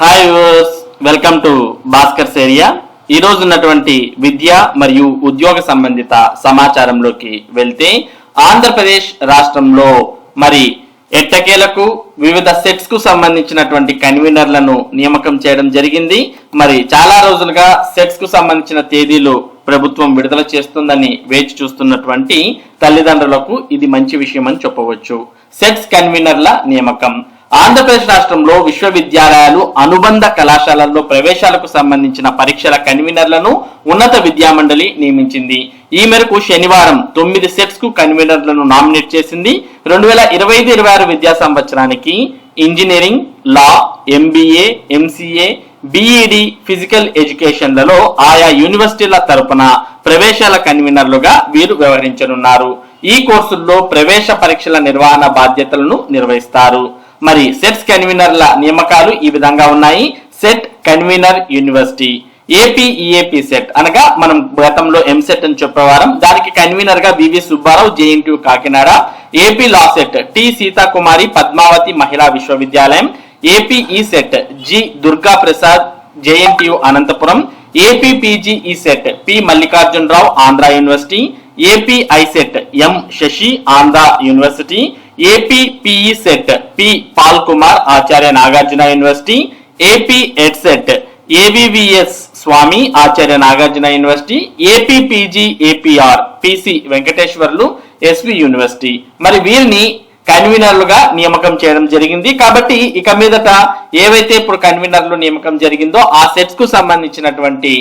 Hi viewers, welcome to Bhaskar's area. ఈ రోజు ఉన్నటువంటి విద్య మరియు ఉద్యోగ సంబంధిత సమాచారంలోకి వెళ్తే ఆంధ్రప్రదేశ్ రాష్ట్రంలో మరి ఎట్టకేలకు వివిధ సెట్స్ కు సంబంధించినటువంటి కన్వీనర్లను నియామకం చేయడం జరిగింది. మరి చాలా రోజులుగా సెట్స్ కు సంబంధించిన తేదీలు ప్రభుత్వం విడుదల చేస్తుందని వేచి చూస్తున్నటువంటి తల్లిదండ్రులకు ఇది మంచి విషయం అని చెప్పవచ్చు. సెట్స్ కన్వీనర్ల నియామకం ఆంధ్రప్రదేశ్ రాష్ట్రంలో విశ్వవిద్యాలయాలు అనుబంధ కళాశాలల్లో ప్రవేశాలకు సంబంధించిన పరీక్షల కన్వీనర్లను ఉన్నత విద్యామండలి నియమించింది. ఈ మేరకు శనివారం 9 సెట్స్ కు కన్వీనర్లను నామినేట్ చేసింది. 2025-26 విద్యా సంవత్సరానికి ఇంజనీరింగ్, లా, ఎంబీఏ, ఎంసీఏ, బీఈడి, ఫిజికల్ ఎడ్యుకేషన్లలో ఆయా యూనివర్సిటీల తరపున ప్రవేశాల కన్వీనర్లుగా వీరు వ్యవహరించనున్నారు. ఈ కోర్సుల్లో ప్రవేశ పరీక్షల నిర్వహణ బాధ్యతలను నిర్వహిస్తారు. మరి సెట్స్ కన్వీనర్ల నియామకాలు ఈ విధంగా ఉన్నాయి. CET convener university APEAP CET అనగా మనం గతంలో ఎంసెట్ అని చెప్పేవారం. దానికి కన్వీనర్ గా BV Subbarao, JNTU Kakinada. AP law CET T Sitakumari, Padmavati మహిళా విశ్వవిద్యాలయం. APE CET G Durga Prasad, JNTU Anantapuram. AP PGE CET P Mallikarjunarao, Andhra university. AP ICET M Sasi, Andhra university. AP PE CET P Paul Kumar, Acharya Nagarjuna university. AP EdCET ABVS Swamy, Acharya Nagarjuna university. AP PG APR PC Venkateswarlu, SV university. మరి వీరిని కన్వీనర్లుగా నియామకం చేయడం జరిగింది. కాబట్టి ఇక మీదట ఏవైతే ఇప్పుడు కన్వీనర్లు నియామకం జరిగిందో ఆ సెట్స్ కు సంబంధించినటువంటి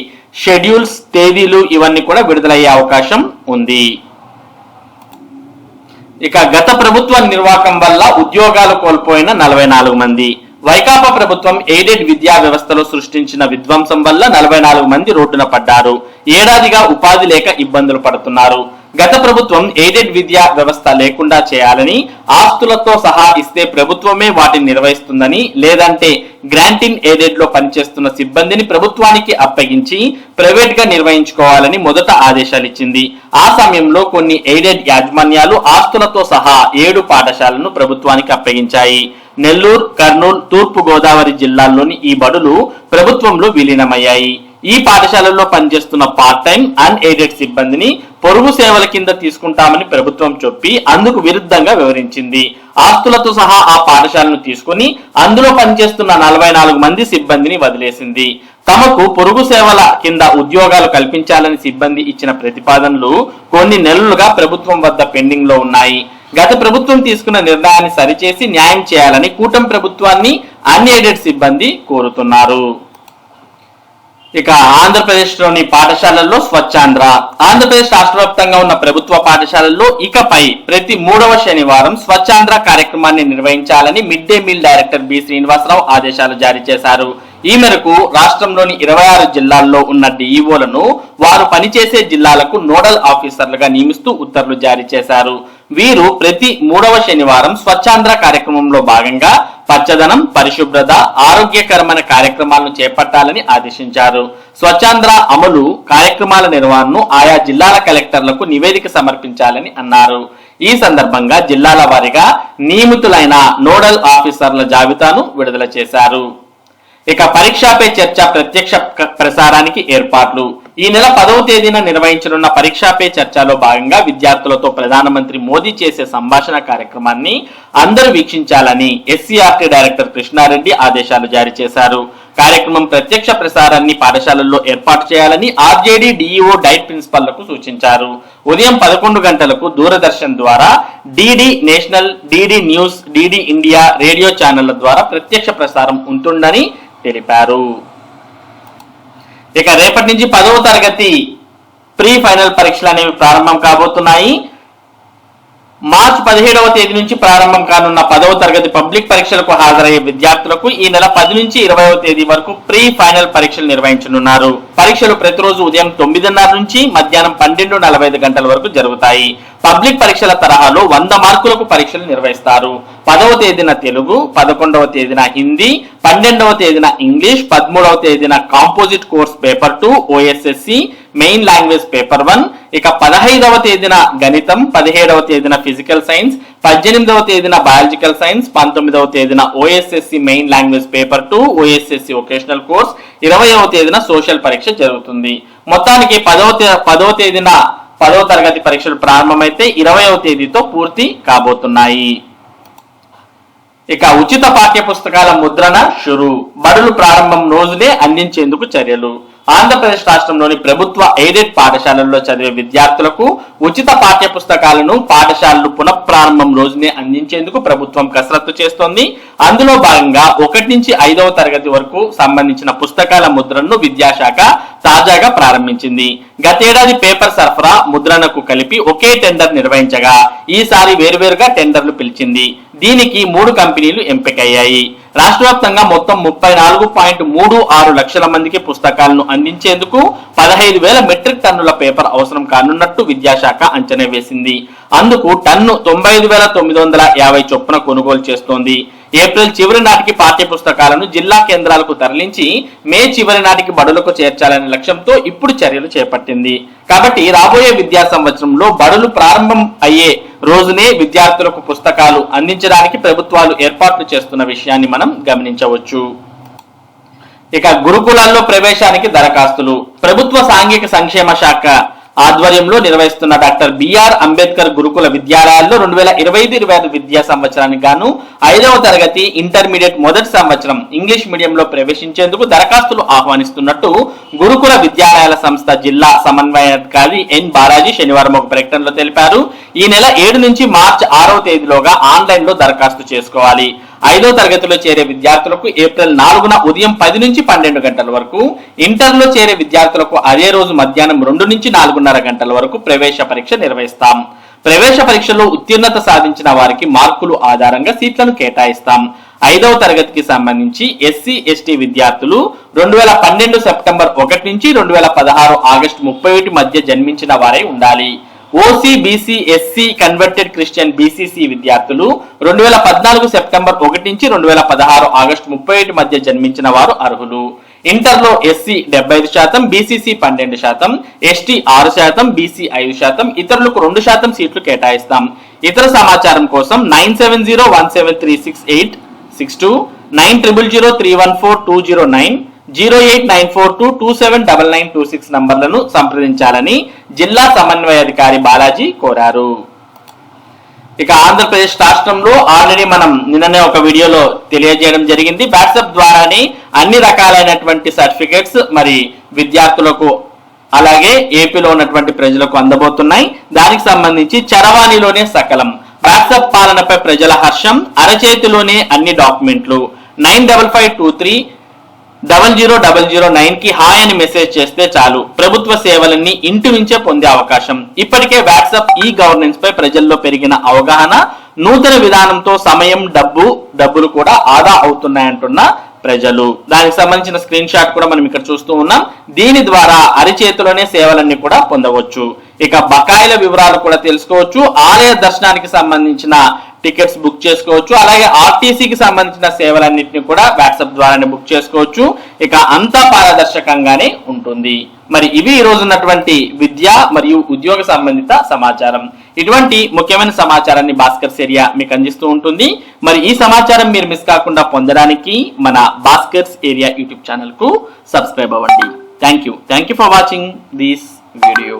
షెడ్యూల్స్, తేదీలు ఇవన్నీ కూడా విడుదలయ్యే అవకాశం ఉంది. ఇక గత ప్రభుత్వ నిర్వాహకం వల్ల ఉద్యోగాలు కోల్పోయిన 44 మంది. వైకాపా ప్రభుత్వం ఎయిడెడ్ విద్యా వ్యవస్థలో సృష్టించిన విధ్వంసం వల్ల 44 మంది రోడ్డున పడ్డారు. ఏడాదిగా ఉపాధి లేక ఇబ్బందులు పడుతున్నారు. గత ప్రభుత్వం ఎయిడెడ్ విద్యా వ్యవస్థ లేకుండా చేయాలని, ఆస్తులతో సహా ఇస్తే ప్రభుత్వమే వాటిని నిర్వహిస్తుందని, లేదంటే గ్రాంటిన్ ఎయిడెడ్ లో పనిచేస్తున్న సిబ్బందిని ప్రభుత్వానికి అప్పగించి ప్రైవేట్ గా నిర్వహించుకోవాలని మొదట ఆదేశాలు ఇచ్చింది. ఆ సమయంలో కొన్ని ఎయిడెడ్ యాజమాన్యాలు ఆస్తులతో సహా 7 పాఠశాలను ప్రభుత్వానికి అప్పగించాయి. నెల్లూరు, కర్నూలు, తూర్పు గోదావరి జిల్లాల్లోని ఈ బడులు ప్రభుత్వంలో విలీనమయ్యాయి. ఈ పాఠశాలల్లో పనిచేస్తున్న పార్ట్ టైం అన్ ఎయిడెడ్ సిబ్బందిని పొరుగు సేవల కింద తీసుకుంటామని ప్రభుత్వం చెప్పి అందుకు విరుద్ధంగా వివరించింది. ఆస్తులతో సహా ఆ పాఠశాలను తీసుకుని అందులో పనిచేస్తున్న 44 మంది సిబ్బందిని వదిలేసింది. తమకు పొరుగు సేవల కింద ఉద్యోగాలు కల్పించాలని సిబ్బంది ఇచ్చిన ప్రతిపాదనలు కొన్ని నెలలుగా ప్రభుత్వం వద్ద పెండింగ్ లో ఉన్నాయి. గత ప్రభుత్వం తీసుకున్న నిర్ణయాన్ని సరిచేసి న్యాయం చేయాలని కూటమి ప్రభుత్వాన్ని అన్ ఎయిడెడ్ సిబ్బంది కోరుతున్నారు. ఇక ఆంధ్రప్రదేశ్ లోని పాఠశాలల్లో స్వచ్ఛాంధ్ర. ఆంధ్రప్రదేశ్ రాష్ట్ర వ్యాప్తంగా ఉన్న ప్రభుత్వ పాఠశాలల్లో ఇకపై ప్రతి 3వ శనివారం స్వచ్ఛాంధ్ర కార్యక్రమాన్ని నిర్వహించాలని mid day meal director B Srinivasarao ఆదేశాలు జారీ చేశారు. ఈ మేరకు రాష్ట్రంలోని 26 జిల్లాల్లో ఉన్న డిఈఓలను వారు పనిచేసే జిల్లాలకు నోడల్ ఆఫీసర్లుగా నియమిస్తూ ఉత్తర్వులు జారీ చేశారు. వీరు ప్రతి 3వ శనివారం స్వచ్ఛాంధ్ర కార్యక్రమంలో భాగంగా పచ్చదనం, పరిశుభ్రత, ఆరోగ్యకరమైన కార్యక్రమాలను చేపట్టాలని ఆదేశించారు. స్వచ్ఛాంధ్ర అమలు కార్యక్రమాల నిర్వహణను ఆయా జిల్లాల కలెక్టర్లకు నివేదిక సమర్పించాలని అన్నారు. ఈ సందర్భంగా జిల్లాల వారీగా నియమితులైన నోడల్ ఆఫీసర్ల జాబితాను విడుదల చేశారు. ఇక పరీక్షా పే చర్చ ప్రత్యక్ష ప్రసారానికి ఏర్పాట్లు. ఈ నెల 10వ తేదీన నిర్వహించనున్న పరీక్షా పే చర్చలో భాగంగా విద్యార్థులతో ప్రధానమంత్రి మోదీ చేసే సంభాషణ కార్యక్రమాన్ని అందరూ వీక్షించాలని ఎస్సీఆర్టీ డైరెక్టర్ కృష్ణారెడ్డి ఆదేశాలు జారీ చేశారు. కార్యక్రమం ప్రత్యక్ష ప్రసారాన్ని పాఠశాలల్లో ఏర్పాటు చేయాలని ఆర్జేడీ డిఈఓ డైట్ ప్రిన్సిపల్లకు సూచించారు. ఉదయం 11 గంటలకు దూరదర్శన్ ద్వారా DD national, DD news, DD India radio ఛానళ్ల ద్వారా ప్రత్యక్ష ప్రసారం ఉంటుందని తెలిపారు. ఇక రేపటి నుంచి 10వ తరగతి ప్రీ ఫైనల్ పరీక్షలు అనేవి ప్రారంభం కాబోతున్నాయి. మార్చి 17వ తేదీ నుంచి ప్రారంభం కానున్న 10వ తరగతి పబ్లిక్ పరీక్షలకు హాజరయ్యే విద్యార్థులకు ఈ నెల 10 నుంచి 20వ తేదీ వరకు ప్రీ ఫైనల్ పరీక్షలు నిర్వహించనున్నారు. పరీక్షలు ప్రతిరోజు ఉదయం 9:30 నుంచి మధ్యాహ్నం 12:45 గంటల వరకు జరుగుతాయి. పబ్లిక్ పరీక్షల తరహాలో 100 మార్కులకు పరీక్షలు నిర్వహిస్తారు. 10వ తేదీన తెలుగు, 11వ తేదీన హిందీ, 12వ తేదీన ఇంగ్లీష్, 13వ తేదీన composite course paper 2 OSSC, main language paper 1. ఇక 15వ తేదీన గణితం, 17వ తేదీన ఫిజికల్ సైన్స్, 18వ తేదీన బయాలజికల్ సైన్స్, 19వ తేదీన OSSC main language paper 2, OSSC vocational course, 20వ తేదీన సోషల్ పరీక్ష జరుగుతుంది. మొత్తానికి 10వ తేదీన 10వ తరగతి పరీక్షలు ప్రారంభమైతే 20వ తేదీతో పూర్తి కాబోతున్నాయి. ఇక ఉచిత పాఠ్య పుస్తకాల ముద్రణ షురు, బడులు ప్రారంభం రోజునే అందించేందుకు చర్యలు. ఆంధ్రప్రదేశ్ రాష్ట్రంలోని ప్రభుత్వ ఎయిడెడ్ పాఠశాలల్లో చదివే విద్యార్థులకు ఉచిత పాఠ్య పుస్తకాలను పాఠశాలలు పునఃప్రారంభం రోజునే అందించేందుకు ప్రభుత్వం కసరత్తు చేస్తోంది. అందులో భాగంగా 1 నుంచి 5వ తరగతి వరకు సంబంధించిన పుస్తకాల ముద్రణను విద్యాశాఖ తాజాగా ప్రారంభించింది. గతేడాది పేపర్ సరఫరా, ముద్రణకు కలిపి ఒకే టెండర్ నిర్వహించగా ఈసారి వేరువేరుగా టెండర్లు పిలిచింది. దీనికి 3 కంపెనీలు ఎంపికయ్యాయి. రాష్ట్ర వ్యాప్తంగా మొత్తం 34.36 లక్షల మందికి పుస్తకాలను అందించేందుకు 15,000 మెట్రిక్ టన్నుల పేపర్ అవసరం కానున్నట్టు విద్యాశాఖ అంచనా వేసింది. అందుకు టన్ను 95,950 చొప్పున కొనుగోలు చేస్తోంది. ఏప్రిల్ చివరి నాటికి పాఠ్య పుస్తకాలను జిల్లా కేంద్రాలకు తరలించి మే చివరి నాటికి బడులకు చేర్చాలనే లక్ష్యంతో ఇప్పుడు చర్యలు చేపట్టింది. కాబట్టి రాబోయే విద్యా సంవత్సరంలో బడులు ప్రారంభం అయ్యే రోజునే విద్యార్థులకు పుస్తకాలు అందించడానికి ప్రభుత్వాలు ఏర్పాట్లు చేస్తున్న విషయాన్ని మనం గమనించవచ్చు. ఇక గురుకులాల్లో ప్రవేశానికి దరఖాస్తులు. ప్రభుత్వ సాంఘిక సంక్షేమ శాఖ ఆధ్వర్యంలో నిర్వహిస్తున్న డాక్టర్ బిఆర్ అంబేద్కర్ గురుకుల విద్యాలయాల్లో 2025-26 విద్యా సంవత్సరానికి గాను 5వ తరగతి ఇంటర్మీడియట్ మొదటి సంవత్సరం ఇంగ్లీష్ మీడియంలో ప్రవేశించేందుకు దరఖాస్తులు ఆహ్వానిస్తున్నట్టు గురుకుల విద్యాలయాల సంస్థ జిల్లా సమన్వయాధికారి ఎన్ బాలాజీ శనివారం ఒక ప్రకటనలో తెలిపారు. ఈ నెల 7 నుంచి మార్చి 6వ తేదీలోగా ఆన్లైన్ లో దరఖాస్తు చేసుకోవాలి. 5వ తరగతిలో చేరే విద్యార్థులకు ఏప్రిల్ 4న ఉదయం 10 నుంచి 12 గంటల వరకు, ఇంటర్లో చేరే విద్యార్థులకు అదే రోజు మధ్యాహ్నం 2 నుంచి 4:30 గంటల వరకు ప్రవేశ పరీక్ష నిర్వహిస్తాం. ప్రవేశ పరీక్షలో ఉత్తీర్ణత సాధించిన వారికి మార్కులు ఆధారంగా సీట్లను కేటాయిస్తాం. 5వ తరగతికి సంబంధించి ఎస్సీ ఎస్టీ విద్యార్థులు 2012 సెప్టెంబర్ 1 నుంచి 2016 ఆగస్టు 31 మధ్య జన్మించిన వారై ఉండాలి. OC BC SC converted Christian BCC విద్యార్థులు 2014 సెప్టెంబర్ 1 నుంచి 2016 ఆగస్టు 31 మధ్య జన్మించిన వారు అర్హులు. ఇంటర్లో ఎస్సీ 75%, బీసీసీ 12%, ఎస్టీ 6%, బీసీ 5%, ఇతరులకు 2% సీట్లు కేటాయిస్తాం. ఇతర సమాచారం కోసం 9701736862, 9000314209, 08942279926 నంబర్లను సంప్రదించాలని జిల్లా సమన్వయాధికారి బాలాజీ కోరారు. ఇక ఆంధ్రప్రదేశ్ రాష్ట్రంలో ఆల్రెడీ మనం నిన్ననే ఒక వీడియోలో తెలియజేయడం జరిగింది. వాట్సాప్ ద్వారానే అన్ని రకాలైనటువంటి సర్టిఫికేట్స్ మరి విద్యార్థులకు అలాగే ఏపీలో ఉన్నటువంటి ప్రజలకు అందబోతున్నాయి. దానికి సంబంధించి చరవాణిలోనే సకలం, వాట్సాప్ పాలనపై ప్రజల హర్షం, అరచేతిలోనే అన్ని డాక్యుమెంట్లు. 9552300009 కి హాయ్ అని మెసేజ్ చేస్తే చాలు, ప్రభుత్వ సేవలన్నీ ఇంటి నుంచే పొందే అవకాశం. ఇప్పటికే వాట్సాప్ ఈ గవర్నెన్స్ పై ప్రజల్లో పెరిగిన అవగాహన, నూతన విధానంతో సమయం డబ్బులు కూడా ఆదా అవుతున్నాయంటున్న ప్రజలు. దానికి సంబంధించిన స్క్రీన్ షాట్ కూడా మనం ఇక్కడ చూస్తూ ఉన్నాం. దీని ద్వారా అరిచేతిలోనే సేవలన్నీ కూడా పొందవచ్చు. ఇక బకాయిల వివరాలు కూడా తెలుసుకోవచ్చు. ఆలయ దర్శనానికి సంబంధించిన టికెట్స్ బుక్ చేసుకోవచ్చు. అలాగే ఆర్టీసీకి సంబంధించిన సేవలన్నింటినీ కూడా వాట్సాప్ ద్వారానే బుక్ చేసుకోవచ్చు. ఇక అంతా పారదర్శకంగానే ఉంటుంది. మరి ఇవి ఈ రోజు ఉన్నటువంటి విద్య మరియు ఉద్యోగ సంబంధిత సమాచారం. ఇటువంటి ముఖ్యమైన సమాచారాన్ని భాస్కర్స్ ఏరియా మీకు అందిస్తూ ఉంటుంది. మరి ఈ సమాచారం మీరు మిస్ కాకుండా పొందడానికి మన భాస్కర్స్ ఏరియా యూట్యూబ్ ఛానల్ కు సబ్స్క్రైబ్ అవ్వండి. Thank you for watching this video.